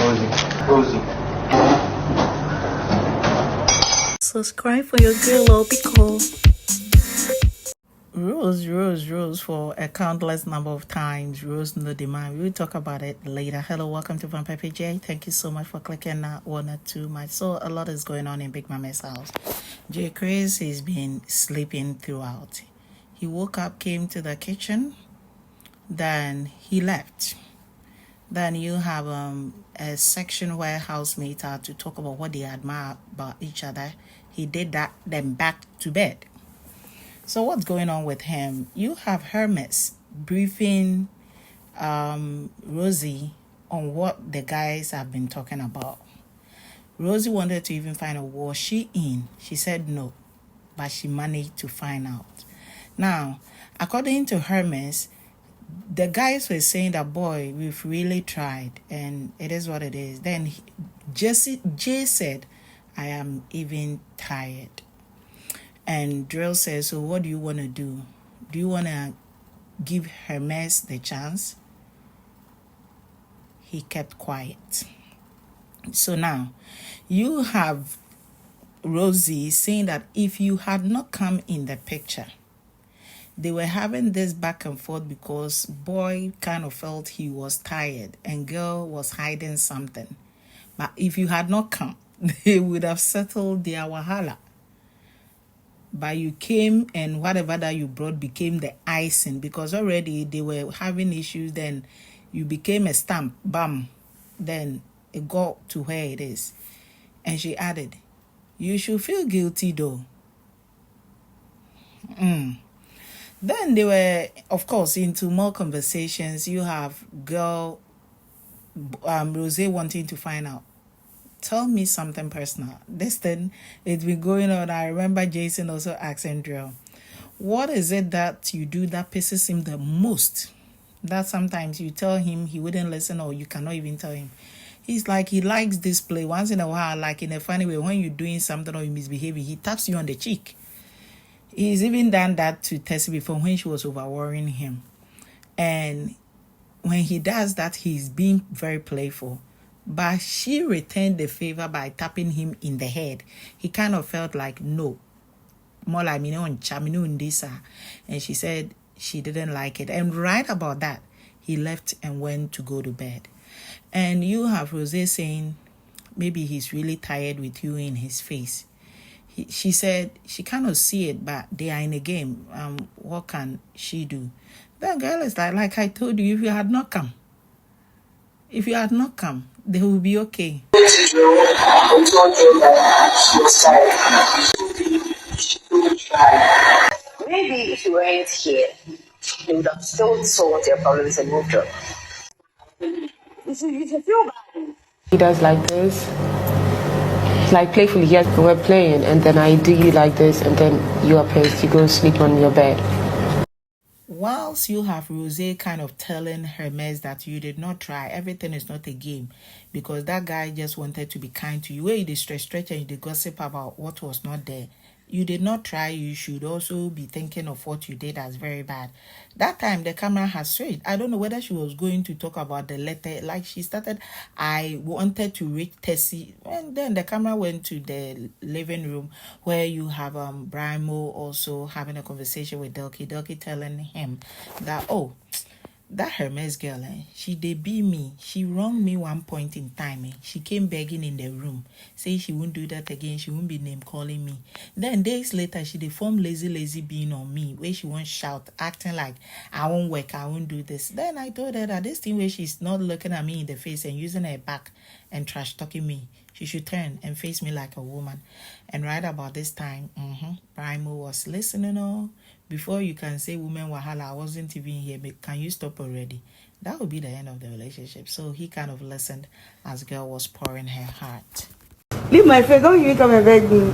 Rosie. Subscribe for your girl, because Rose for a countless number of times. Rose no demand. We'll talk about it later. Hello, welcome to Vampire PJ. Thank you so much for clicking that one or two. So a lot is going on in Big Mama's house. J. Chris has been sleeping throughout. He woke up, came to the kitchen, then he left. Then you have a section where housemates are to talk about what they admire about each other. He did that, then back to bed. So what's going on with him? You have Hermes briefing Rosie on what the guys have been talking about. Rosie wanted to even find out, was she in? She said no, but she managed to find out. Now, according to Hermes, the guys were saying that, boy, we've really tried, and it is what it is. Then Jay said, I am even tired. And Drill says, so what do you want to do? Do you want to give Hermes the chance? He kept quiet. So now, you have Rosie saying that if you had not come in the picture, they were having this back and forth because boy kind of felt he was tired and girl was hiding something. But if you had not come, they would have settled their wahala. But you came, and whatever that you brought became the icing, because already they were having issues. Then you became a stamp, bam. Then it got to where it is. And she added, you should feel guilty though. Then they were, of course, into more conversations. You have girl, Rose wanting to find out. Tell me something personal. This thing, it's been going on. I remember Jason also asking Drill, what is it that you do that pisses him the most? That sometimes you tell him he wouldn't listen, or you cannot even tell him. He's like, he likes this play. Once in a while, like in a funny way, when you're doing something or you're misbehaving, he taps you on the cheek. He's even done that to Tessie before when she was overworrying him. And when he does that, he's being very playful. But she returned the favor by tapping him in the head. He kind of felt like, no. More like, and she said she didn't like it. And right about that, he left and went to go to bed. And you have Rose saying, maybe he's really tired with you in his face. She said she cannot see it, but they are in a game. What can she do? The girl is like I told you, if you had not come, they will be okay. Maybe if you weren't here, you would have still solved your problems and moved on. You should feel bad. He does like this. Like playfully, yes, we're playing, and then I do you like this, and then you are pissed, you go sleep on your bed. Whilst you have Rose kind of telling Hermes that you did not try, everything is not a game, because that guy just wanted to be kind to you. Where you did stretch and you did gossip about what was not there. You did not try. You should also be thinking of what you did as very bad. That time the camera has switched. I don't know whether she was going to talk about the letter. Like she started, I wanted to reach Tessie, and then the camera went to the living room where you have Brimo also having a conversation with Delky telling him that, oh, that Hermes girl, she did be me. She wronged me one point in time. She came begging in the room, saying she won't do that again. She won't be name calling me. Then days later, she did form lazy being on me, where she won't shout, acting like I won't work, I won't do this. Then I told her that this thing where she's not looking at me in the face and using her back and trash talking me, she should turn and face me like a woman. And right about this time, Primo was listening. Before you can say woman wahala, I wasn't even here, but can you stop already? That would be the end of the relationship. So he kind of listened as girl was pouring her heart. Leave my face, don't you come and beg me.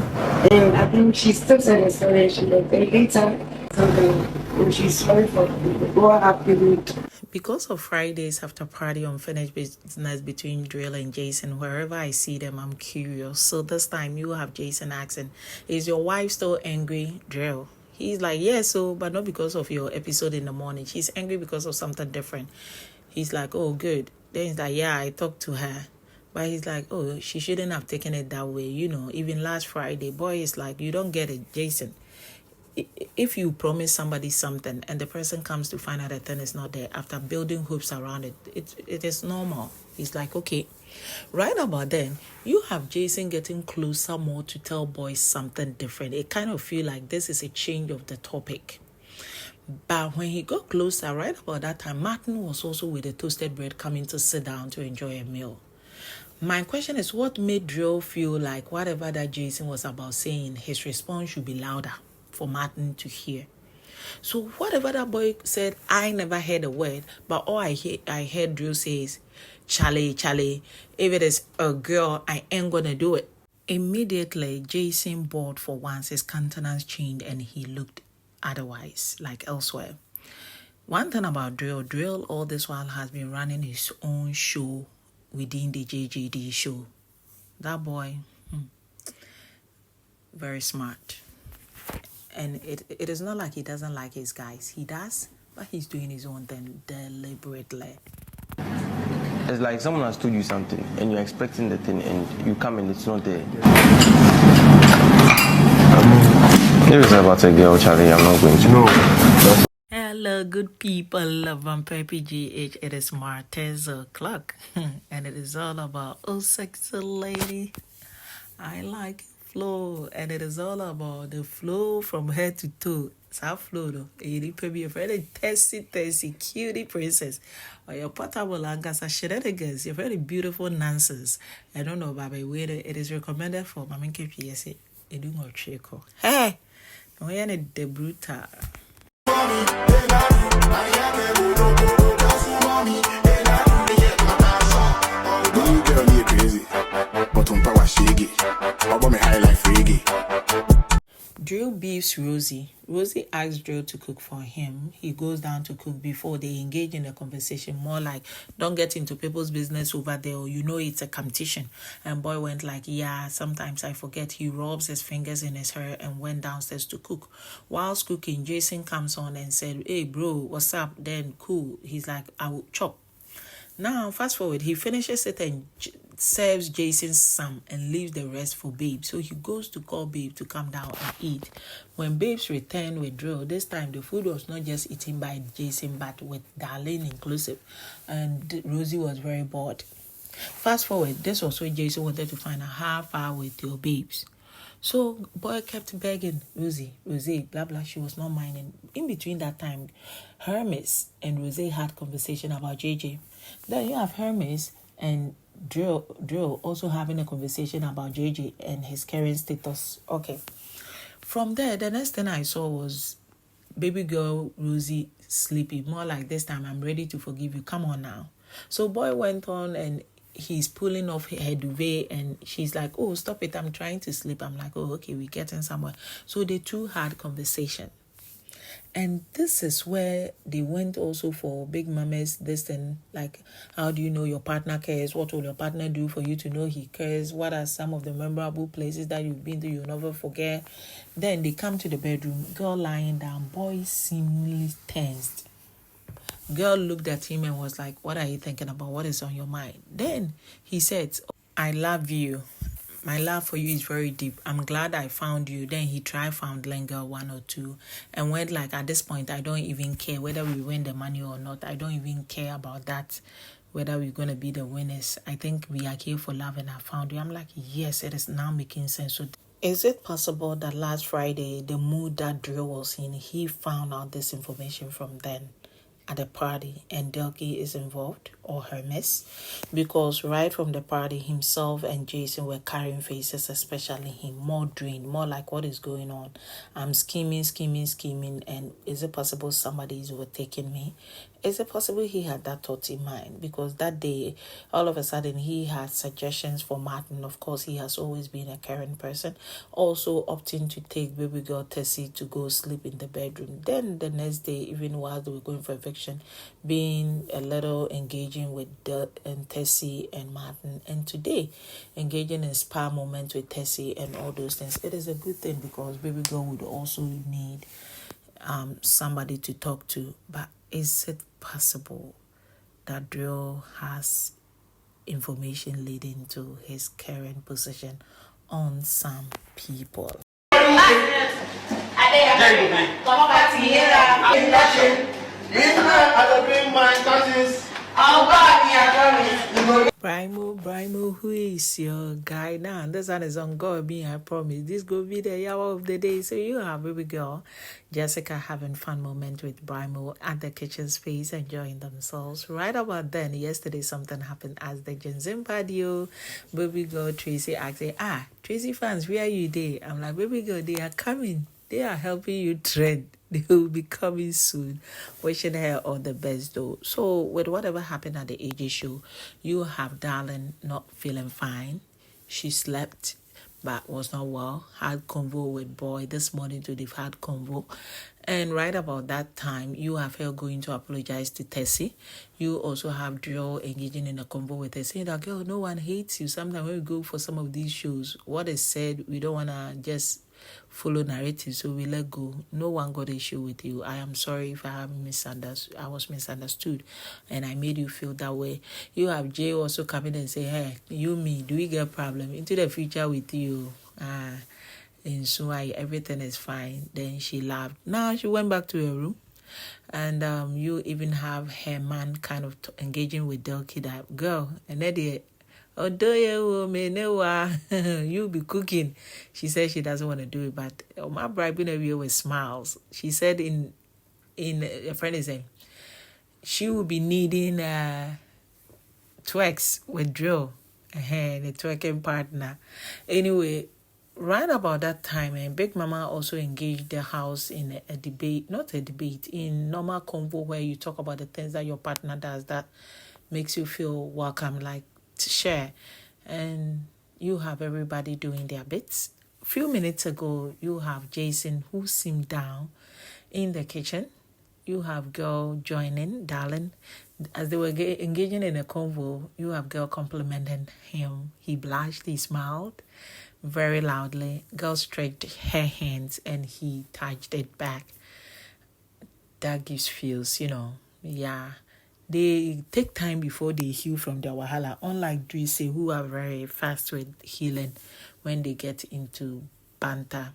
And I think she still said her story. She like later something, and she's sorry for what happened. Because of Friday's after party unfinished business between Drill and Jason, wherever I see them, I'm curious. So this time you have Jason asking, is your wife still angry, Drill? He's like, yeah, so, but not because of your episode in the morning. She's angry because of something different. He's like, oh, good. Then he's like, yeah, I talked to her. But he's like, oh, she shouldn't have taken it that way. Even last Friday, boy is like, you don't get it, Jason. If you promise somebody something and the person comes to find out that thing is not there after building hopes around it, it is normal. He's like, okay. Right about then, you have Jason getting closer more to tell boys something different. It kind of feel like this is a change of the topic. But when he got closer, right about that time, Martin was also with the toasted bread coming to sit down to enjoy a meal. My question is, what made Drill feel like whatever that Jason was about saying, his response should be louder for Martin to hear? So whatever that boy said, I never heard a word, but all I heard Drill says, Charlie, if it is a girl, I ain't gonna do it. Immediately, Jason bored for once, his countenance changed and he looked otherwise, like elsewhere. One thing about Drill all this while has been running his own show within the JJD show. That boy, very smart. And it is not like he doesn't like his guys. He does, but he's doing his own thing deliberately. It's like someone has told you something and you're expecting the thing and you come and it's not there. If it's about a girl, Charlie, I'm not going to. No. Hello, good people of Vampire PGH. It is Martess o'clock, and it is all about sexy lady. I like flow, and it is all about the flow from head to toe. It's how flow though. You could be a very testy, cutie princess, or your portable angasa shenanigans. You're very beautiful nonsense. I don't know, Baba. It is recommended for Mama KPS. It do more trick. Hey, no, you're the brutal. Drill beefs Rosie. Rosie asks Drill to cook for him. He goes down to cook before they engage in a conversation. More like, don't get into people's business over there, or it's a competition. And boy went like, yeah, sometimes I forget. He rubs his fingers in his hair and went downstairs to cook. Whilst cooking, Jason comes on and said, hey bro, what's up? Then cool. He's like, I will chop. Now, fast forward, he finishes it and serves Jason some and leaves the rest for Babe. So he goes to call Babe to come down and eat. When Babes returned with Drill, this time the food was not just eaten by Jason, but with Darlene inclusive. And Rosie was very bored. Fast forward, this was when Jason wanted to find out how far with your babes. So boy kept begging Rosie, blah blah. She was not minding. In between that time, Hermes and Rosie had conversation about JJ. Then you have Hermes and Drill also having a conversation about JJ and his current status. Okay. From there, the next thing I saw was baby girl Rosie sleepy. More like, this time I'm ready to forgive you. Come on now. So boy went on and he's pulling off her duvet and she's like, oh, stop it, I'm trying to sleep. I'm like, oh, okay, we're getting somewhere. So the two had conversation. And this is where they went also for Big Mama's this thing, like, how do you know your partner cares? What will your partner do for you to know he cares? What are some of the memorable places that you've been to you'll never forget? Then they come to the bedroom, girl lying down, boy seemingly tensed. Girl looked at him and was like, what are you thinking about? What is on your mind? Then he said, I love you. My love for you is very deep. I'm glad I found you. Then he tried foundling girl 1 or 2 and went like, at this point, I don't even care whether we win the money or not. I don't even care about that, whether we're going to be the winners. I think we are here for love and I found you. I'm like, yes, it is now making sense. So is it possible that last Friday, the mood that Drill was in, he found out this information from then at the party and Delki is involved, or Hermes? Because right from the party, himself and Jason were carrying faces, especially him, more drained, more like, what is going on? I'm scheming, and is it possible somebody is overtaking me? Is it possible he had that thought in mind? Because that day, all of a sudden, he had suggestions for Martin. Of course, he has always been a caring person. Also opting to take baby girl Tessie to go sleep in the bedroom. Then the next day, even while they were going for eviction, being a little engaging with and Tessie and Martin. And today, engaging in spa moments with Tessie and all those things. It is a good thing because baby girl would also need somebody to talk to. But is it possible that Drill has information leading to his current position on some people. Brimo, who is your guy now? This one is on God, me, I promise. This go be the hour of the day. So you have baby girl Jessica having fun moment with Brimo at the kitchen space, enjoying themselves. Right about then, yesterday something happened as the Gen patio. Baby girl Tracy asked, Tracy fans, where are you there? I'm like, baby girl, they are coming. They are helping you trend. They will be coming soon. Wishing her all the best though. So with whatever happened at the AJ show, you have Darling not feeling fine. She slept but was not well. Had convo with Boy this morning too. They've had convo. And right about that time, you have her going to apologize to Tessie. You also have Drill engaging in a convo with her, saying that, girl, no one hates you. Sometimes when we go for some of these shows, what is said, we don't want to just follow narrative, so we let go. No one got an issue with you. I am sorry if I was misunderstood and I made you feel that way. You have Jay also coming and say, hey, you, me, do we get a problem into the future with you? And so everything is fine. Then she laughed. Now she went back to her room. And you even have her man kind of engaging with Delky, that girl, and then you be cooking. She said she doesn't want to do it, but my bride been away with smiles. She said in a friend is saying she will be needing twerks with Drill, the twerking partner. Anyway, right about that time, and Big Mama also engaged the house in a debate, not a debate, in normal convo where you talk about the things that your partner does that makes you feel welcome, like to share. And you have everybody doing their bits. A few minutes ago, you have Jason who seemed down in the kitchen. You have girl joining, Darling. As they were engaging in a convo, you have girl complimenting him. He blushed, he smiled very loudly. Girl stretched her hands and he touched it back. That gives feels, yeah. They take time before they heal from their wahala, unlike Drise, who are very fast with healing when they get into banter.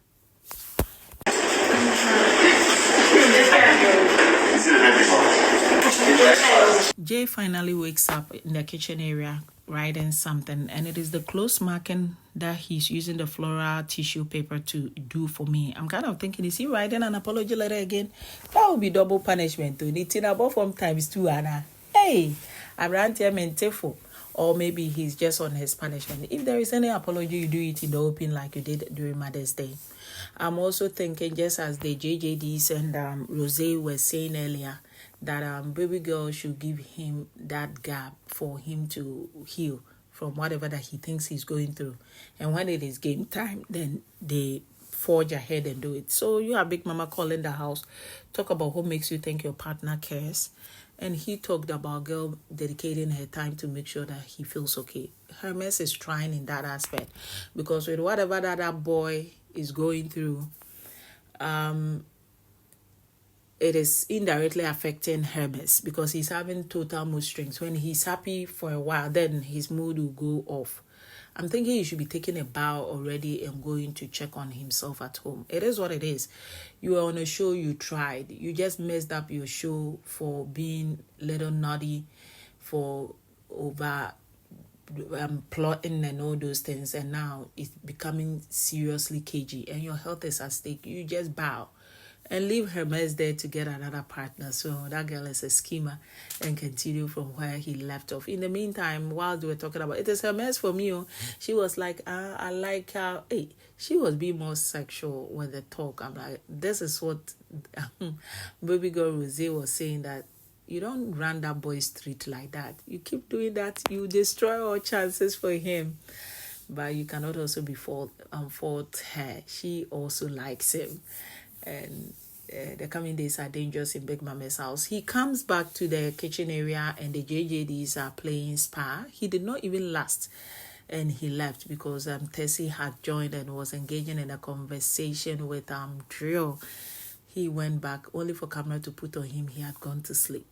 Jay finally wakes up in the kitchen area writing something, and it is the close marking that he's using the floral tissue paper to do for me. I'm kind of thinking, is he writing an apology letter again? That would be double punishment to it in about from times 2, Anna. Hey, I'm Playful. Or maybe he's just on his punishment. If there is any apology, you do it in the open like you did during Mother's Day. I'm also thinking, just as the JJDs and Rose were saying earlier, that baby girl should give him that gap for him to heal from whatever that he thinks he's going through. And when it is game time, then they forge ahead and do it. So you have Big Mama calling the house, talk about what makes you think your partner cares. And he talked about girl dedicating her time to make sure that he feels okay. Hermes is trying in that aspect, because with whatever that boy is going through, it is indirectly affecting Hermes, because he's having total mood swings. When he's happy for a while, then his mood will go off. I'm thinking he should be taking a bow already and going to check on himself at home. It is what it is. You were on a show, you tried. You just messed up your show for being little naughty, for over plotting and all those things. And now it's becoming seriously cagey and your health is at stake. You just bow and leave Hermes there to get another partner. So that girl is a schemer and continue from where he left off. In the meantime, while they were talking about it is Hermes for me, she was like, I like her. Hey, she was being more sexual when they talk. I'm like, this is what baby girl Rose was saying, that you don't run that boy street like that. You keep doing that, you destroy all chances for him. But you cannot also be fault her. She also likes him. And the coming days are dangerous in Big Mama's house. He comes back to the kitchen area and the JJDs are playing spa. He did not even last and he left because Tessie had joined and was engaging in a conversation with Drill. He went back only for camera to put on him. He had gone to sleep.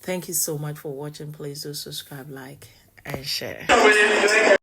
Thank you so much for watching. Please do subscribe, like, and share.